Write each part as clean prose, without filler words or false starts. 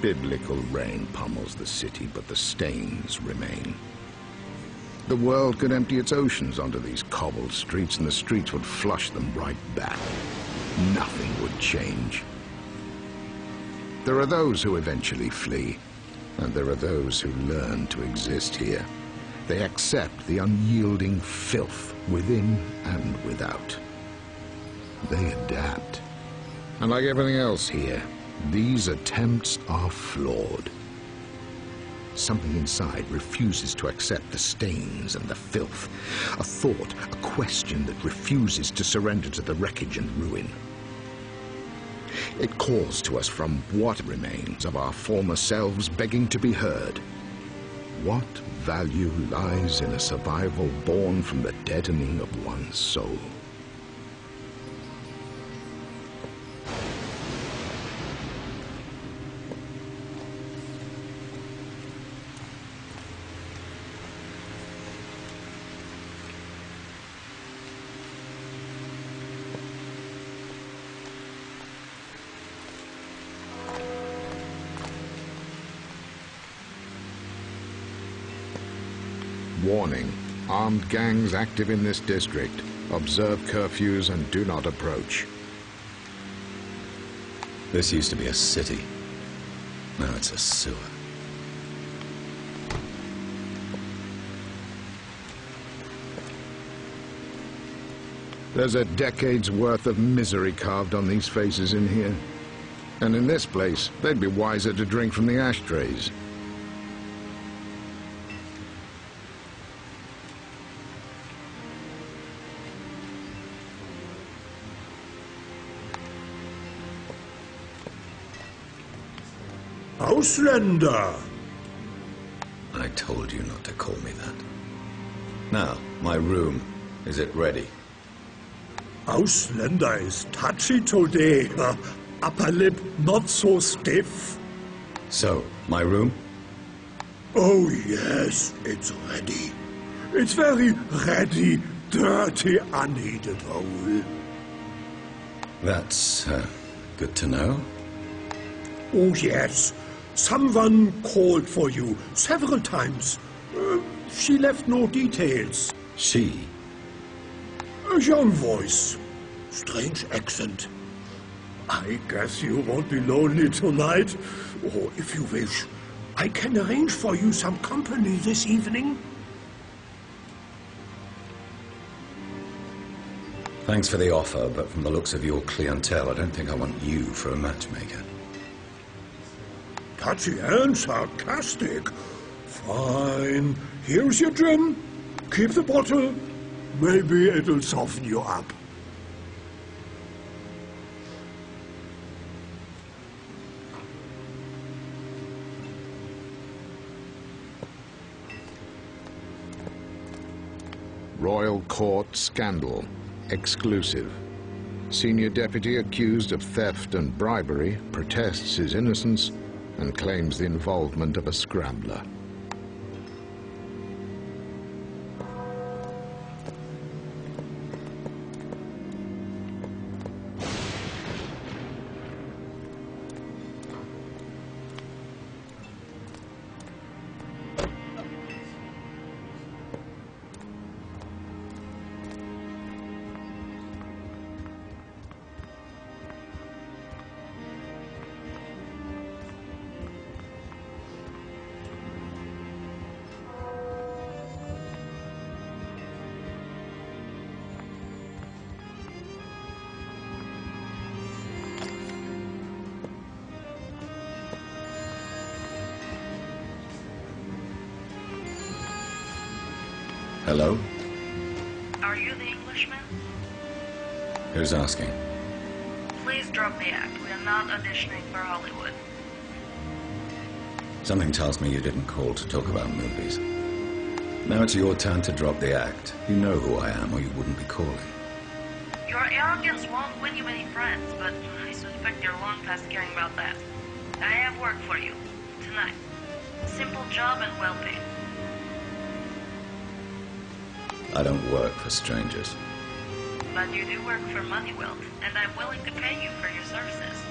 Biblical rain pummels the city, but the stains remain. The world could empty its oceans onto these cobbled streets, and the streets would flush them right back. Nothing would change. There are those who eventually flee, and there are those who learn to exist here. They accept the unyielding filth within and without. They adapt. And like everything else here, these attempts are flawed. Something inside refuses to accept the stains and the filth. A thought, a question that refuses to surrender to the wreckage and ruin. It calls to us from what remains of our former selves, begging to be heard. What value lies in a survival born from the deadening of one's soul? Warning, armed gangs active in this district. Observe curfews and do not approach. This used to be a city. Now it's a sewer. There's a decade's worth of misery carved on these faces in here. And in this place, they'd be wiser to drink from the ashtrays. Ausländer! I told you not to call me that. Now, my room. Is it ready? Ausländer is touchy today. Upper lip not so stiff. So, my room? Oh yes, it's ready. It's very ready, dirty, unheated hole. That's good to know. Oh yes, someone called for you several times. She left no details. She? A young voice, strange accent. I guess you won't be lonely tonight. Or if you wish, I can arrange for you some company this evening. Thanks for the offer, but from the looks of your clientele, I don't think I want you for a matchmaker. Touchy and sarcastic. Fine. Here's your gin. Keep the bottle. Maybe it'll soften you up. Royal Court scandal. Exclusive. Senior deputy accused of theft and bribery protests his innocence and claims the involvement of a scrambler. Hello? Are you the Englishman? Who's asking? Please drop the act. We are not auditioning for Hollywood. Something tells me you didn't call to talk about movies. Now it's your turn to drop the act. You know who I am, or you wouldn't be calling. Your arrogance won't win you any friends, but I suspect you're long past caring about that. I have work for you. Tonight. Simple job and well paid. I don't work for strangers. But you do work for Money Wealth, and I'm willing to pay you for your services.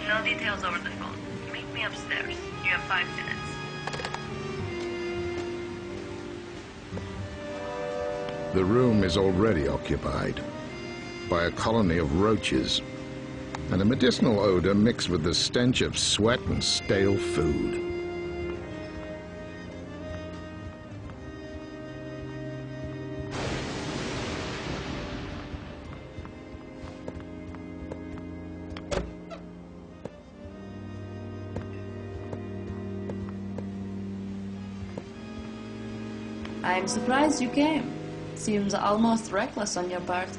No details over the phone. Meet Meet me upstairs. You have 5 minutes. The room is already occupied by a colony of roaches and a medicinal odor mixed with the stench of sweat and stale food. I'm surprised you came. Seems almost reckless on your part.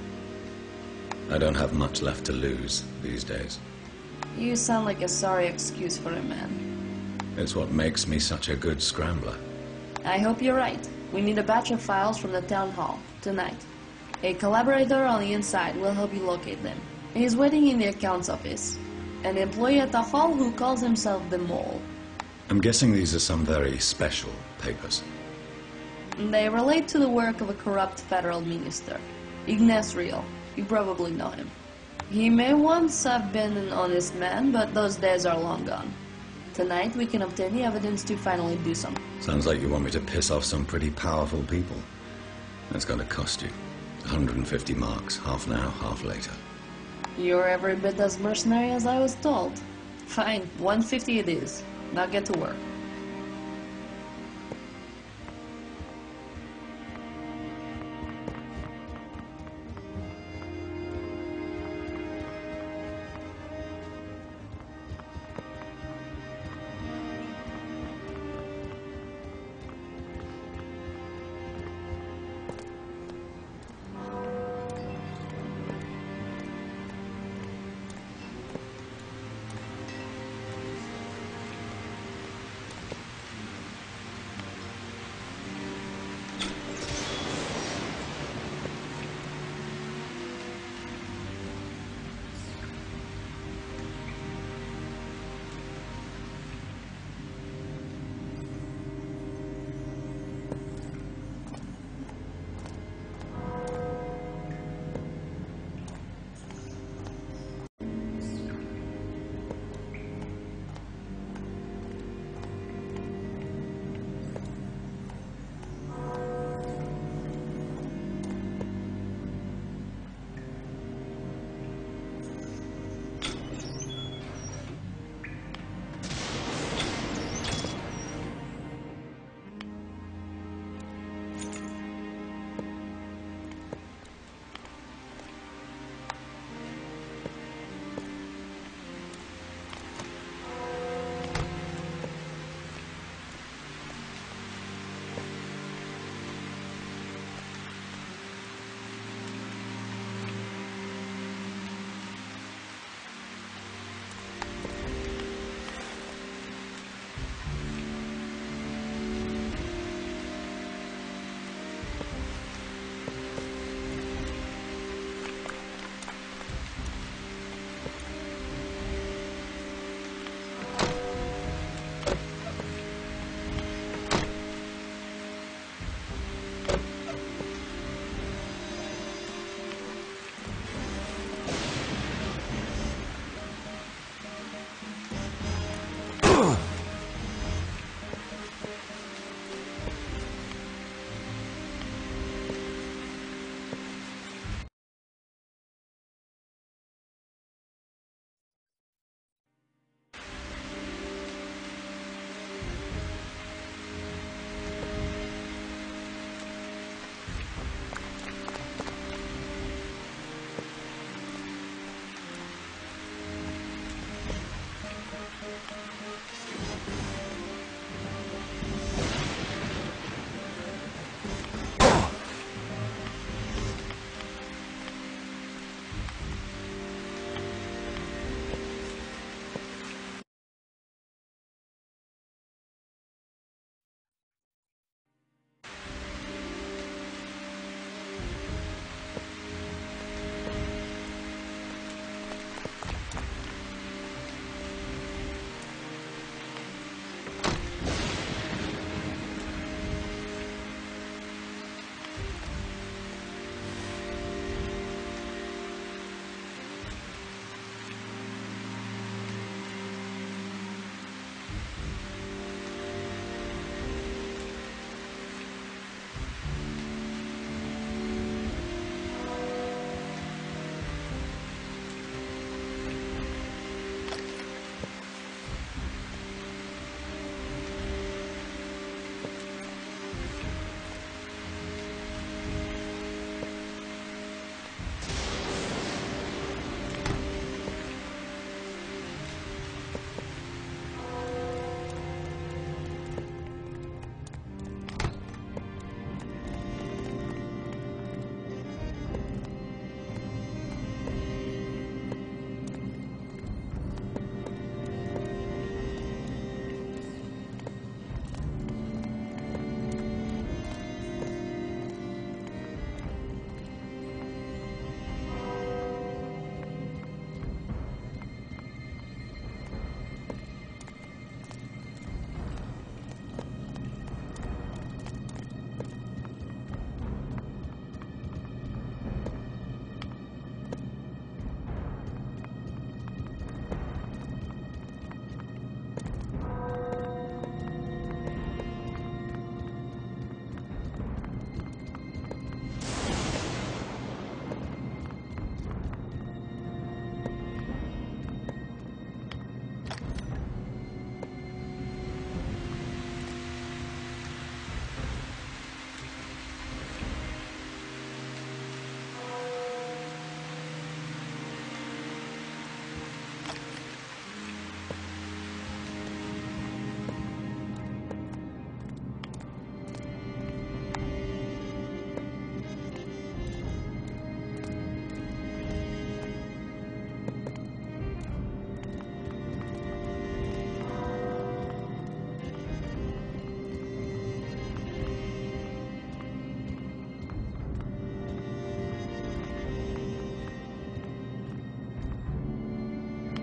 I don't have much left to lose these days. You sound like a sorry excuse for a man. It's what makes me such a good scrambler. I hope you're right. We need a batch of files from the town hall, tonight. A collaborator on the inside will help you locate them. He's waiting in the accounts office. An employee at the hall who calls himself the Mole. I'm guessing these are some very special papers. They relate to the work of a corrupt federal minister, Ignace Real. You probably know him. He may once have been an honest man, but those days are long gone. Tonight we can obtain the evidence to finally do something. Sounds like you want me to piss off some pretty powerful people. That's going to cost you 150 marks, half now, half later. You're every bit as mercenary as I was told. Fine, 150 it is. Now get to work.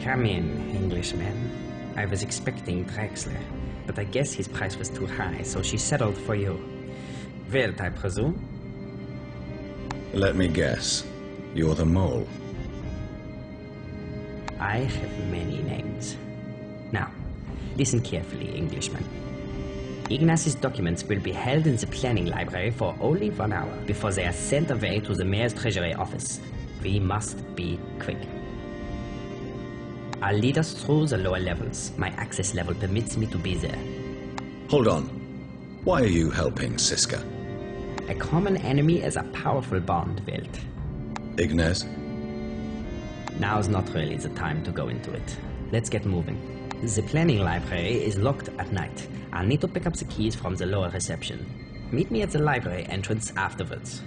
Come in, Englishman. I was expecting Drexler, but I guess his price was too high, so she settled for you. Wilt, I presume? Let me guess. You're the mole. I have many names. Now, listen carefully, Englishman. Ignaz's documents will be held in the planning library for only 1 hour before they are sent away to the mayor's treasury office. We must be quick. I'll lead us through the lower levels. My access level permits me to be there. Hold on. Why are you helping Siska? A common enemy is a powerful bond, Wilt. Ignaz? Now's not really the time to go into it. Let's get moving. The planning library is locked at night. I'll need to pick up the keys from the lower reception. Meet me at the library entrance afterwards.